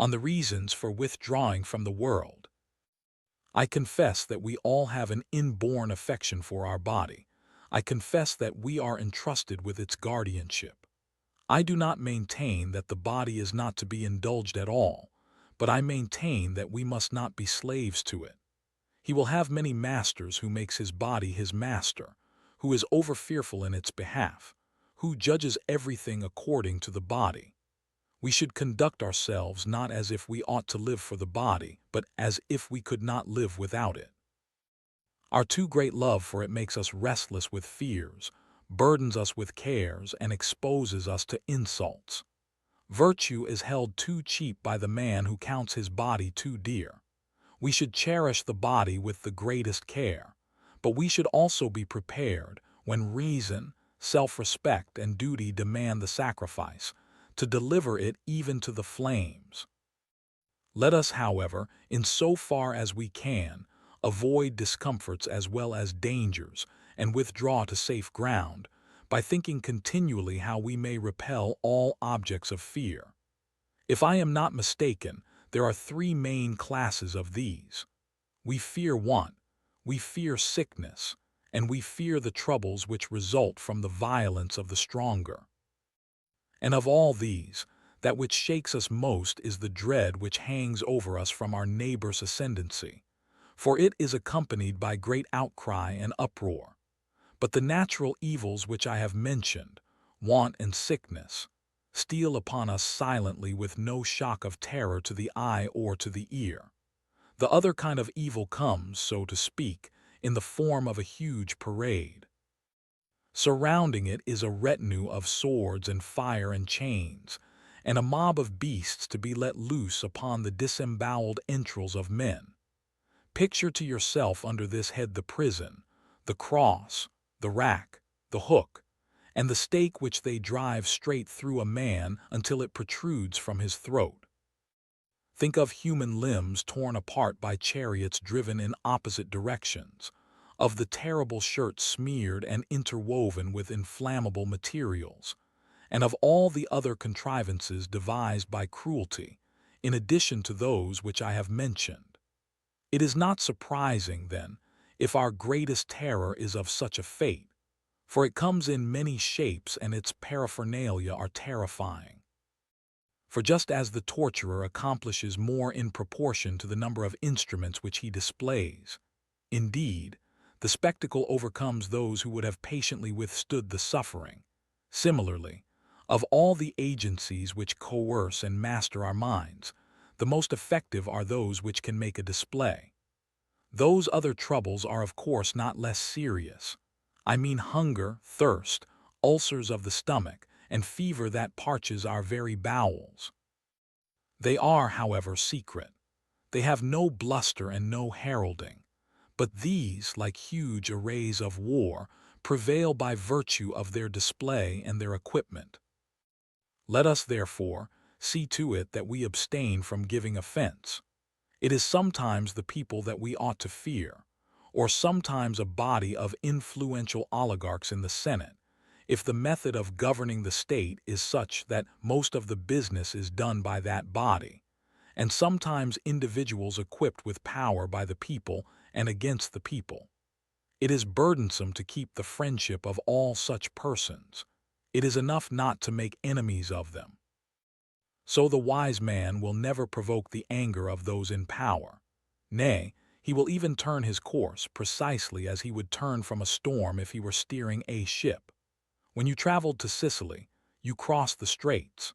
on the reasons for withdrawing from the world. I confess that we all have an inborn affection for our body. I confess that we are entrusted with its guardianship. I do not maintain that the body is not to be indulged at all, but I maintain that we must not be slaves to it. He will have many masters who makes his body his master, who is over-fearful in its behalf, who judges everything according to the body. We should conduct ourselves not as if we ought to live for the body, but as if we could not live without it. Our too great love for it makes us restless with fears, burdens us with cares, and exposes us to insults. Virtue is held too cheap by the man who counts his body too dear. We should cherish the body with the greatest care, but we should also be prepared, when reason, self-respect, and duty demand the sacrifice, to deliver it even to the flames. Let us, however, in so far as we can, avoid discomforts as well as dangers, and withdraw to safe ground, by thinking continually how we may repel all objects of fear. If I am not mistaken, there are three main classes of these. We fear want, we fear sickness, and we fear the troubles which result from the violence of the stronger. And of all these, that which shakes us most is the dread which hangs over us from our neighbor's ascendancy, for it is accompanied by great outcry and uproar. But the natural evils which I have mentioned, want and sickness, steal upon us silently with no shock of terror to the eye or to the ear. The other kind of evil comes, so to speak, in the form of a huge parade. Surrounding it is a retinue of swords and fire and chains, and a mob of beasts to be let loose upon the disemboweled entrails of men. Picture to yourself under this head the prison, the cross, the rack, the hook, and the stake which they drive straight through a man until it protrudes from his throat. Think of human limbs torn apart by chariots driven in opposite directions, of the terrible shirt smeared and interwoven with inflammable materials, and of all the other contrivances devised by cruelty, in addition to those which I have mentioned. It is not surprising, then, if our greatest terror is of such a fate, for it comes in many shapes and its paraphernalia are terrifying. For just as the torturer accomplishes more in proportion to the number of instruments which he displays, indeed, the spectacle overcomes those who would have patiently withstood the suffering. Similarly, of all the agencies which coerce and master our minds, the most effective are those which can make a display. Those other troubles are of course not less serious. I mean hunger, thirst, ulcers of the stomach, and fever that parches our very bowels. They are, however, secret. They have no bluster and no heralding. But these, like huge arrays of war, prevail by virtue of their display and their equipment. Let us, therefore, see to it that we abstain from giving offense. It is sometimes the people that we ought to fear, or sometimes a body of influential oligarchs in the Senate, if the method of governing the state is such that most of the business is done by that body, and sometimes individuals equipped with power by the people and against the people. It is burdensome to keep the friendship of all such persons. It is enough not to make enemies of them. So the wise man will never provoke the anger of those in power. Nay, he will even turn his course precisely as he would turn from a storm if he were steering a ship. When you traveled to Sicily, you crossed the straits.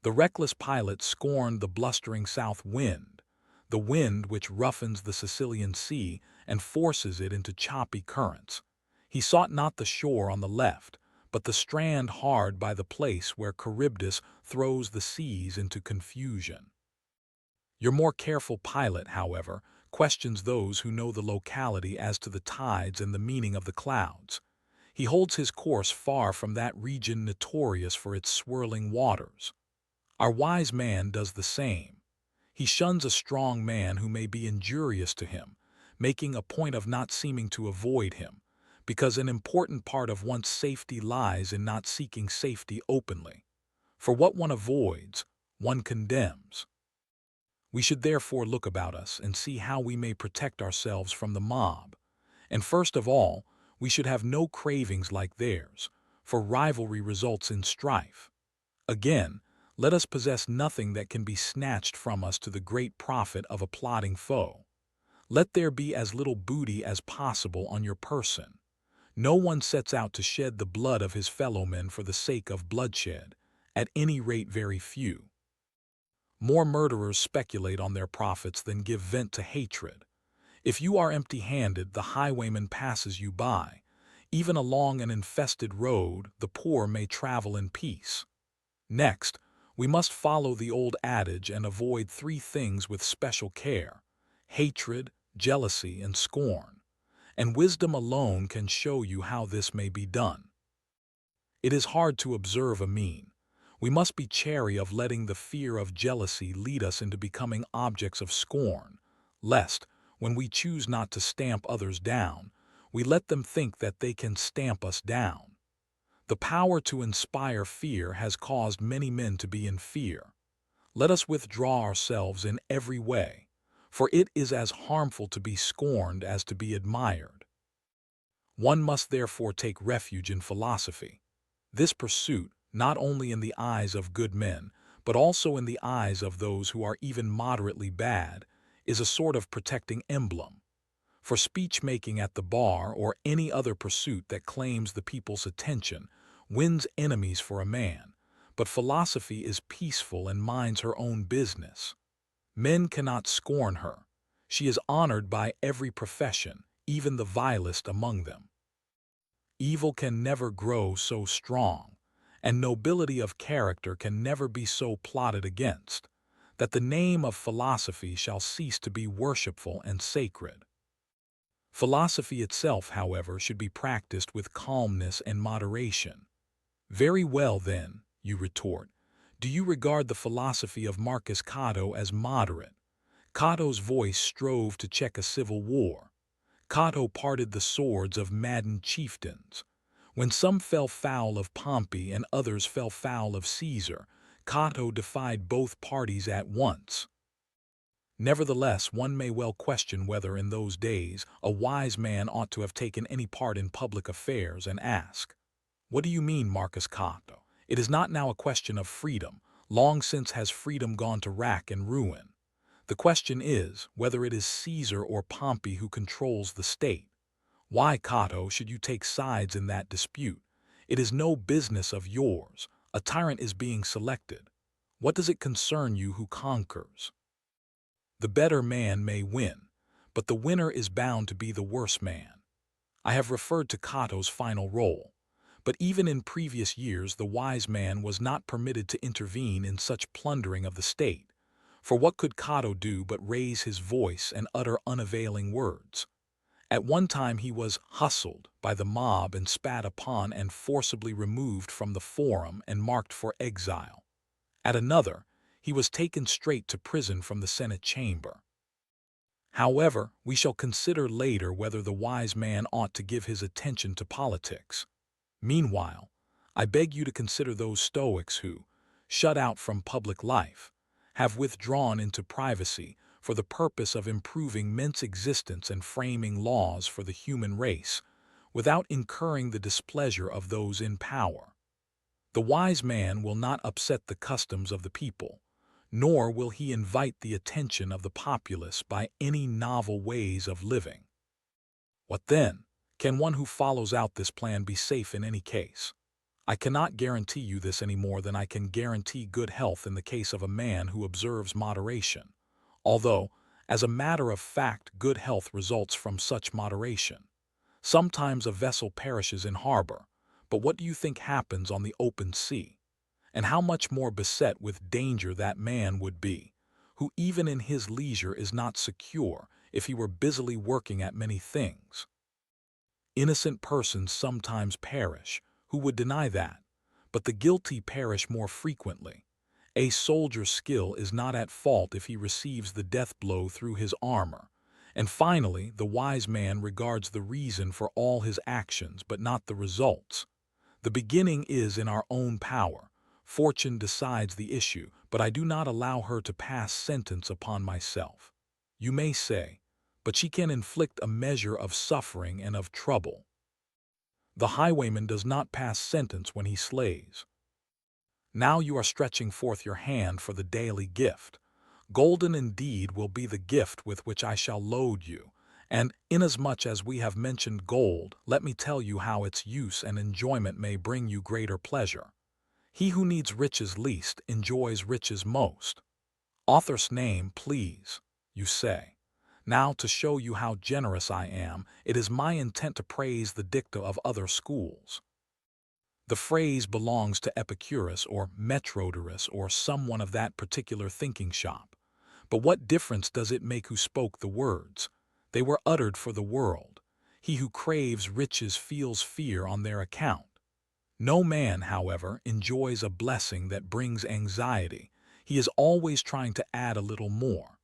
The reckless pilot scorned the blustering south wind, the wind which roughens the Sicilian sea and forces it into choppy currents. He sought not the shore on the left, but the strand hard by the place where Charybdis throws the seas into confusion. Your more careful pilot, however, questions those who know the locality as to the tides and the meaning of the clouds. He holds his course far from that region notorious for its swirling waters. Our wise man does the same. He shuns a strong man who may be injurious to him, making a point of not seeming to avoid him, because an important part of one's safety lies in not seeking safety openly. For what one avoids, one condemns. We should therefore look about us and see how we may protect ourselves from the mob. And first of all, we should have no cravings like theirs, for rivalry results in strife. Again, let us possess nothing that can be snatched from us to the great profit of a plotting foe. Let there be as little booty as possible on your person. No one sets out to shed the blood of his fellowmen for the sake of bloodshed, at any rate very few. More murderers speculate on their profits than give vent to hatred. If you are empty-handed, the highwayman passes you by. Even along an infested road, the poor may travel in peace. Next, we must follow the old adage and avoid three things with special care: hatred, jealousy, and scorn. And wisdom alone can show you how this may be done. It is hard to observe a mean. We must be chary of letting the fear of jealousy lead us into becoming objects of scorn, lest, when we choose not to stamp others down, we let them think that they can stamp us down. The power to inspire fear has caused many men to be in fear. Let us withdraw ourselves in every way, for it is as harmful to be scorned as to be admired. One must therefore take refuge in philosophy. This pursuit, not only in the eyes of good men, but also in the eyes of those who are even moderately bad, is a sort of protecting emblem. For speech-making at the bar or any other pursuit that claims the people's attention wins enemies for a man, but philosophy is peaceful and minds her own business. Men cannot scorn her. She is honored by every profession, even the vilest among them. Evil can never grow so strong, and nobility of character can never be so plotted against, that the name of philosophy shall cease to be worshipful and sacred. Philosophy itself, however, should be practiced with calmness and moderation. Very well, then, you retort, do you regard the philosophy of Marcus Cato as moderate? Cato's voice strove to check a civil war. Cato parted the swords of maddened chieftains. When some fell foul of Pompey and others fell foul of Caesar, Cato defied both parties at once. Nevertheless, one may well question whether in those days a wise man ought to have taken any part in public affairs, and ask, what do you mean, Marcus Cato? It is not now a question of freedom. Long since has freedom gone to rack and ruin. The question is whether it is Caesar or Pompey who controls the state. Why, Cato, should you take sides in that dispute? It is no business of yours. A tyrant is being selected. What does it concern you who conquers? The better man may win, but the winner is bound to be the worse man. I have referred to Cato's final role, but even in previous years the wise man was not permitted to intervene in such plundering of the state. For what could Cato do but raise his voice and utter unavailing words? At one time he was hustled by the mob and spat upon and forcibly removed from the forum and marked for exile. At another, he was taken straight to prison from the Senate chamber. However, we shall consider later whether the wise man ought to give his attention to politics. Meanwhile, I beg you to consider those Stoics who, shut out from public life, have withdrawn into privacy for the purpose of improving men's existence and framing laws for the human race, without incurring the displeasure of those in power. The wise man will not upset the customs of the people, nor will he invite the attention of the populace by any novel ways of living. What then? Can one who follows out this plan be safe in any case? I cannot guarantee you this any more than I can guarantee good health in the case of a man who observes moderation, although, as a matter of fact, good health results from such moderation. Sometimes a vessel perishes in harbor, but what do you think happens on the open sea? And how much more beset with danger that man would be, who even in his leisure is not secure if he were busily working at many things. Innocent persons sometimes perish. Who would deny that? But the guilty perish more frequently. A soldier's skill is not at fault if he receives the death blow through his armor. And finally, the wise man regards the reason for all his actions, but not the results. The beginning is in our own power, Fortune decides the issue, but I do not allow her to pass sentence upon myself. You may say, but she can inflict a measure of suffering and of trouble. The highwayman does not pass sentence when he slays. Now you are stretching forth your hand for the daily gift. Golden indeed will be the gift with which I shall load you, and inasmuch as we have mentioned gold, let me tell you how its use and enjoyment may bring you greater pleasure. He who needs riches least enjoys riches most. Author's name, please, you say. Now, to show you how generous I am, it is my intent to praise the dicta of other schools. The phrase belongs to Epicurus or Metrodorus or someone of that particular thinking shop. But what difference does it make who spoke the words? They were uttered for the world. He who craves riches feels fear on their account. No man, however, enjoys a blessing that brings anxiety. He is always trying to add a little more.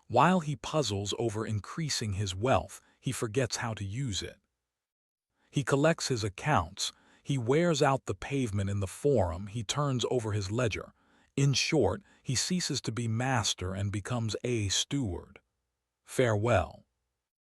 While he puzzles over increasing his wealth, he forgets how to use it. He collects his accounts, he wears out the pavement in the forum, he turns over his ledger. In short, he ceases to be master and becomes a steward. Farewell.